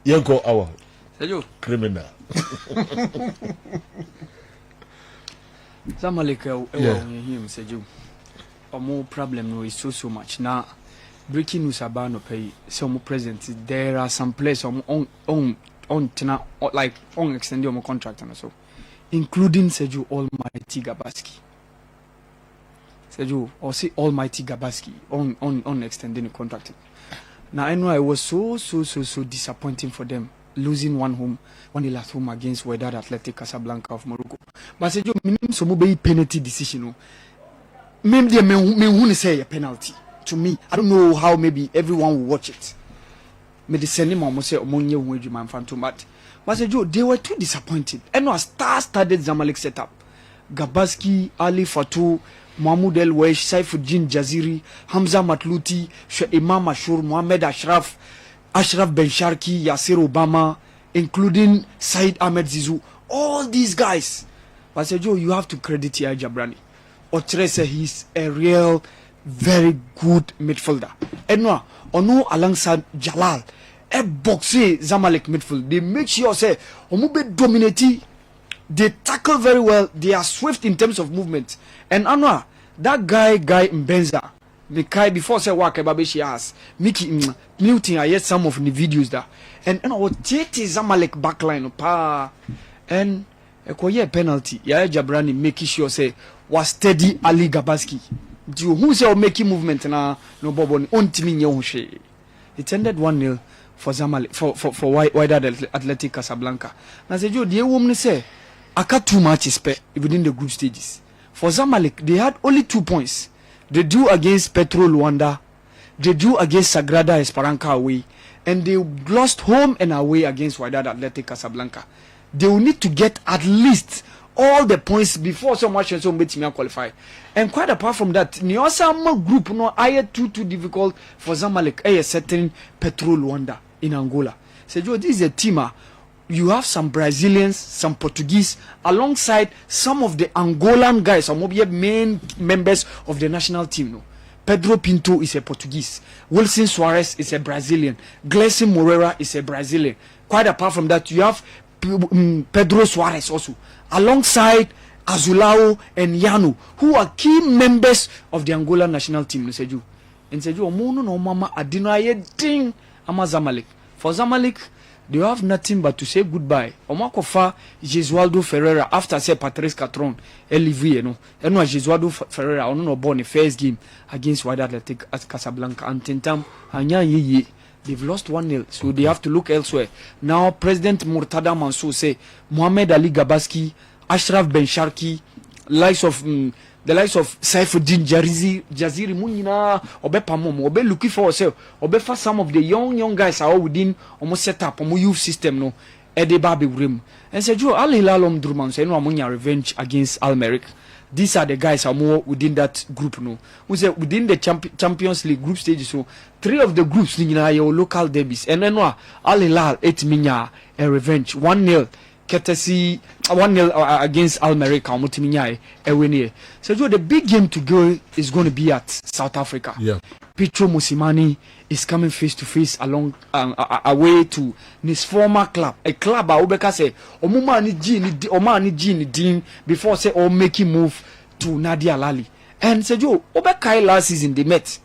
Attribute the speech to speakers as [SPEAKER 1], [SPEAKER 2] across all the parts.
[SPEAKER 1] Yanko Awal.
[SPEAKER 2] Sejo.
[SPEAKER 1] Criminal.
[SPEAKER 2] Zamalek him Sejo. More problem no is so much. Now breaking news about no pay some present. There are some players on like on extending my contract and so, including Sejo Almighty Gabaski. Sejo or say Almighty Gabaski on extending the contract. Now I know I was so disappointing for them losing one last home against Wydad Athletic Casablanca of Morocco. But Sejo minimum so be penalty decision. Maybe me say a penalty to me. I don't know how maybe everyone will watch it. Me the send him almost say omonye wonju man phantom but Sejo they were too disappointed. And no started Zamalek setup. Gabaski, Ali Fatou, Mahmoud El Wesh, Saifuddin Jaziri, Hamza Matlouti, Imam Ashur, Mohammed Ashraf Ben Sharki, Yasir Obama, including Said Ahmed Zizou. All these guys. But Sejo, you have to credit Yaya Jabrani. Otrese, he's a real, very good midfielder. And no, ono alongside Jalal, a boxer Zamalek midfield. They make sure say, Omube dominate. They tackle very well. They are swift in terms of movement. And Anwa, that guy Mbenza, the guy before say work Babeshi has Mickey Newton. I heard some of the videos there. And what JT Zamalek backline pa and a penalty. Yaya Jabrani making sure say was steady Ali Gabaski. Do who say making movement na no bobo on timi nyehoshe. It ended 1-0 for Zamalek for Wydad Athletic Casablanca. Na sejo the woman say aka 2 matches within the group stages. For Zamalek, they had only 2 points. They drew against Petro Luanda, they drew against Sagrada Esperanca away, and they lost home and away against Wydad Athletic Casablanca. They will need to get at least all the points before so much and so much qualify. And quite apart from that, Niosama group no I too difficult for Zamalek a certain Petro Luanda in Angola. So this is a team. You have some Brazilians, some Portuguese, alongside some of the Angolan guys, some of the main members of the national team. No? Pedro Pinto is a Portuguese. Wilson Suarez is a Brazilian. Gleison Moreira is a Brazilian. Quite apart from that, you have Pedro Suarez also, alongside Azulao and Yano, who are key members of the Angolan national team. And Seju, Omono no mama adinaye ding ama Zamalek. For Zamalek, they have nothing but to say goodbye. Omakofa Jesualdo Ferreira after say Patrice Catron Elivier no. And no Jesualdo Ferreira on no born the first game against Wydad Athletic at Casablanca and Tentam Anya Yeye. They've lost 1-0, so they have to look elsewhere. Now President Murtada Mansour say Mohammed Ali Gabaski, Ashraf Ben Sharki, the likes of Saifuddin Jaziri Munina, Obe Pamom, Obe looking for yourself, Obe for some of the young guys are all within almost set up a youth system no Ede Babi Rim. And said Joe Al Hilal Omdurman say no amonia revenge against Al Merrick. These are the guys are more within that group no. We say within the Champions League group stages so 3 of the groups in your local derbies and then Al Hilal 8 minya a revenge 1-0. Courtesy 1-0 against Almerica Mutiminya. So the big game to go is going to be at South Africa.
[SPEAKER 1] Yeah.
[SPEAKER 2] Petro Mosimane is coming face to face along away to his former club. A club Obeka say Omani Gini Dean before say or making move to Nadia Lali. And Sejo Obeka last season they met.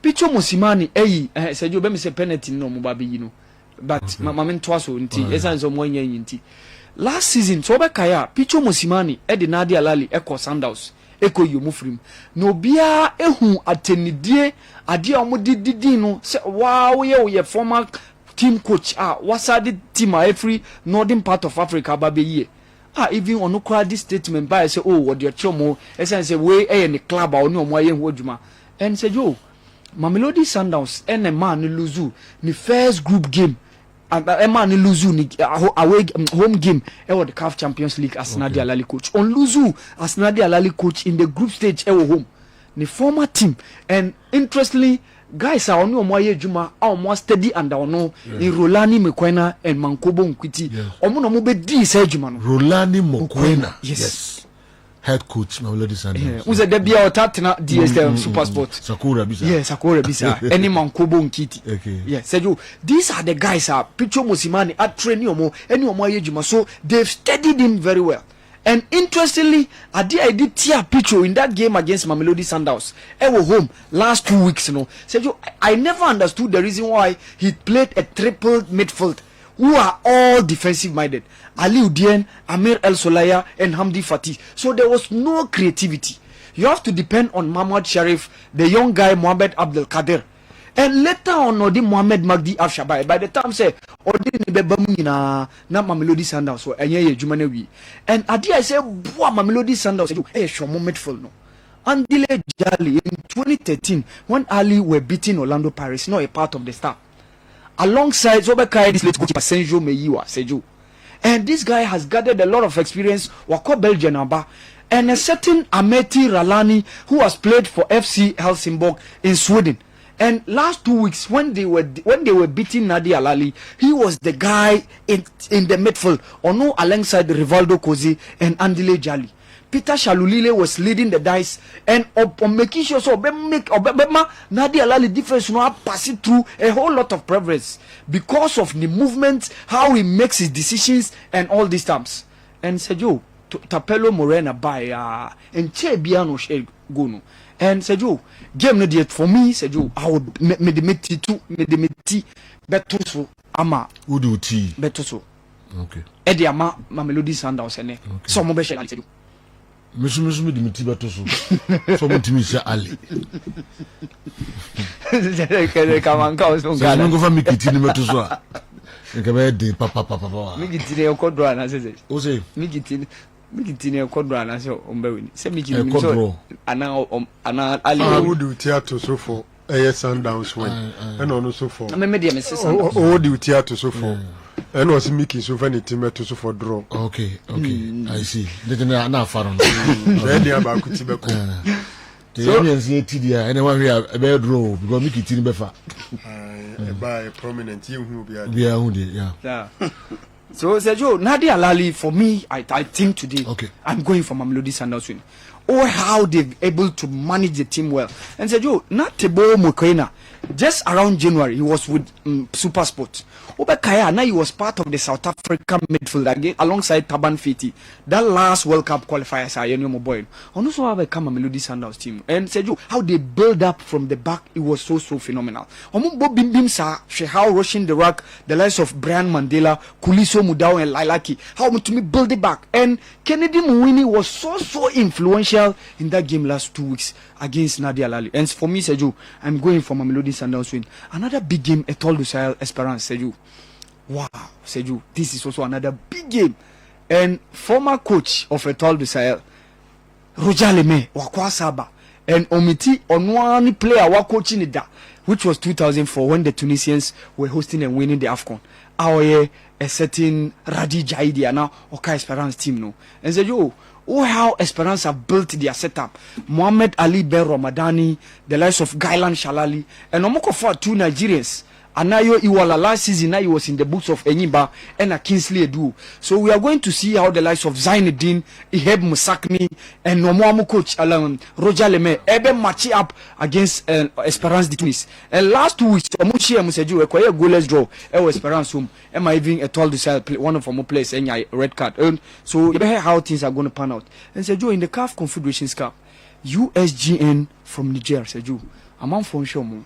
[SPEAKER 2] Petro Mosimane Sejo Bemi say penalty no mubabi you know. But Mamen Twaso inti esanzo mwenye inti. Last season, so Kaya, Picho Mosimane, Edi Nadia Lali, Eko Sandals, Eko Yomufrim. No bia ehu atenidie, adia omudidino, say wow, ye former team coach, wasa the team every northern part of Africa, baby ye. Even on no crowd this statement by say, oh, what your chomo, and say, way any club or no more wojuma. And say, yo, Mamelodi Sundowns, and a man luzu, the first group game. And Emma Luzu away home game the CAF Champions League as Nadia Lali coach. On Luzu as Nadia Lali coach in the group stage home. The former team. And interestingly, guys are on Moye Juma are more steady and no in Rolani Mokwena and Mankobo Nkwiti. Omono mo be di say Juma.
[SPEAKER 1] Rolani Mokwena.
[SPEAKER 2] Yes.
[SPEAKER 1] head coach Mamelodi Sundowns.
[SPEAKER 2] Who's a debia or tatina DSM Super Sport?
[SPEAKER 1] Sakura Bisa.
[SPEAKER 2] Yeah, Sakura Bisa. Any man Kobo Nkiti.
[SPEAKER 1] Okay.
[SPEAKER 2] Yeah, said you. These are the guys. Picho Mosimani at training any Yejuma. So they've studied him very well. And interestingly, I did tear Picho in that game against Mamelodi Sundowns. I was home last 2 weeks. Said you. I never understood the reason why he played a triple midfield, who are all defensive minded. Ali Udien, Amir El Solaya, and Hamdi Fatih. So there was no creativity. You have to depend on Mahmoud Sharif, the young guy Mohammed Abdul Kader. And later on, Odi Mohammed Magdi Al Shabai. By the time say, Odi Nibebamina, na Mamelodi Sundowns, so Enye Jumanewi. And Adi I say, Boa Mamelodi Sundowns, hey, show moment full no. Andile Jali in 2013, when Ali were beating Orlando Pirates, not a part of the staff. Alongside Zobekai, this late coach Senjo Meyiwa Seju. And this guy has gathered a lot of experience, Wako Belgian Aba, and a certain Ameti Ralani, who has played for FC Helsingborg in Sweden. And last 2 weeks, when they were beating Nadi Alali, he was the guy in the midfield, or no, alongside Rivaldo Kozi and Andile Jali. Peter Shalulile was leading the dice, and on making sure so Nadia Lali difference no pass it through a whole lot of preference because of the movement, how he makes his decisions, and all these terms. And said yo, Tapelo Morena by and Che Biano She Gono. And said yo, game no diet for me, said yo, I would medimiti to medimiti betuso ama
[SPEAKER 1] Udu tea.
[SPEAKER 2] betuso.
[SPEAKER 1] Okay.
[SPEAKER 2] Eddie Ama Mamelodi Sundowns and some more special.
[SPEAKER 1] Monsieur me dimiti batoso. So mutimi sha Ali.
[SPEAKER 2] Come on, go
[SPEAKER 1] so go for me kitini batoso a. Nka be de papa.
[SPEAKER 2] Me kitini e kodro na sese.
[SPEAKER 1] O say
[SPEAKER 2] me kitini e kodro na se ombeweni. Se me kitini
[SPEAKER 1] so
[SPEAKER 2] ana Ali
[SPEAKER 3] wo do theater so for Sundowns when. And on so for.
[SPEAKER 2] Me dey me sese.
[SPEAKER 3] O do theater so for. And was making so funny team to so for draw.
[SPEAKER 1] Okay. I see. They na faron.
[SPEAKER 3] Then they about Kutibeko.
[SPEAKER 1] So you see TDI anyone we a be draw because make it in befa.
[SPEAKER 3] By a prominent you who be
[SPEAKER 2] yeah. So Sergio Nadia Lali for me I think today I'm going for Mamelodi Sundowns win. Oh, how they've able to manage the team well. And Sergio, not Tebo Mokoena. Just around January, he was with Super Sport. Obekaya, now he was part of the South African midfield again, alongside Taban Fiti. That last World Cup qualifiers are Yenio Boy. And also have become a Mamelodi Sundowns team. And Sergio, how they build up from the back, it was so phenomenal. Omumbo Bim Sa, Shehao rushing the rack, the likes of Brian Mandela, Kuliso Mudao, and Lailaki. How to me build it back. And Kennedy Mwini was so influential in that game last 2 weeks against Nadia Lali. And for me, Sergio, I'm going for Mamelodi Sundowns win. Another big game, Etoile du Sahel Esperance, Sergio. Wow, Sergio, this is also another big game. And former coach of Etoile du Sahel, Roger Leme, Wakwa Saba, and Omiti Onwani player wa coaching it, which was 2004 when the Tunisians were hosting and winning the AFCON. Our a certain Radi Jaidi and now Oka Esperance team no. And Sergio, oh, how Esperance have built their setup. Mohammed Ali Ben Ramadani, the likes of Gailan Shalali, and Omoko for 2 Nigerians. Anayo Iwala last season, now he was in the books of Enyiba and a Kingsley Edu. So we are going to see how the likes of Zainuddin, Iheb Musakmi, and Nomuamu coach Roger Leme ebe match up against Esperance de Tunis. And last 2 weeks, Omuchi Museju acquire a goalless draw. Esperance home. Am I even told to one of our players and a red card? And so you hear how things are going to pan out. And Sergio in the CAF Confederations Cup, USGN from Niger, Sergio, among for Shomo.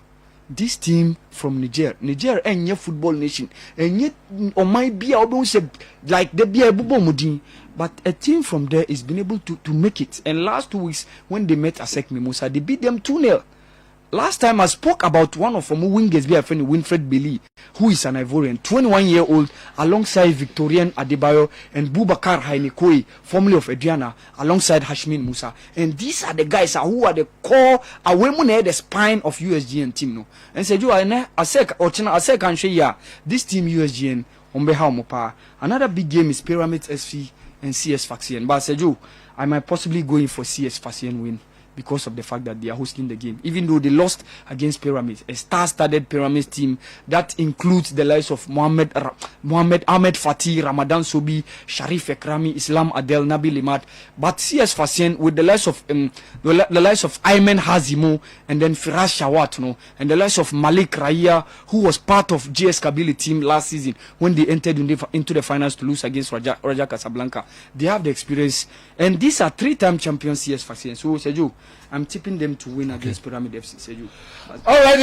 [SPEAKER 2] This team from Niger enye football nation enye or might be like they be a bubo mudin, but a team from there is been able to make it. And last 2 weeks when they met Asek Mimosa, they beat them 2-0. Last time I spoke about one of our wingers, be a friend Winfred Bailey, who is an Ivorian, 21-year-old, alongside Victorian Adebayo and Boubacar Hainekoi, formerly of Adriana, alongside Hashmin Musa. And these are the guys who are the core, the spine of USGN team. No, and said you are Asek and Shea, this team USGN on behalf of another big game is Pyramids SV and CS Faxian. But said you, I might possibly go in for CS Faxian win because of the fact that they are hosting the game. Even though they lost against Pyramids, a star-studded Pyramids team that includes the likes of Mohammed Ahmed Fatih, Ramadan Sobi, Sharif Ekrami, Islam Adel, Nabi Limat. But CS Fasien with the likes of Ayman Hazimo and then Firas Shawat, and the likes of Malik Raya, who was part of GS Kabili team last season when they entered into the finals to lose against Raja Casablanca. They have the experience, and these are 3-time champions CS Fasien. So Seju, I'm tipping them to win against Pyramid FC. Seju.
[SPEAKER 1] All right,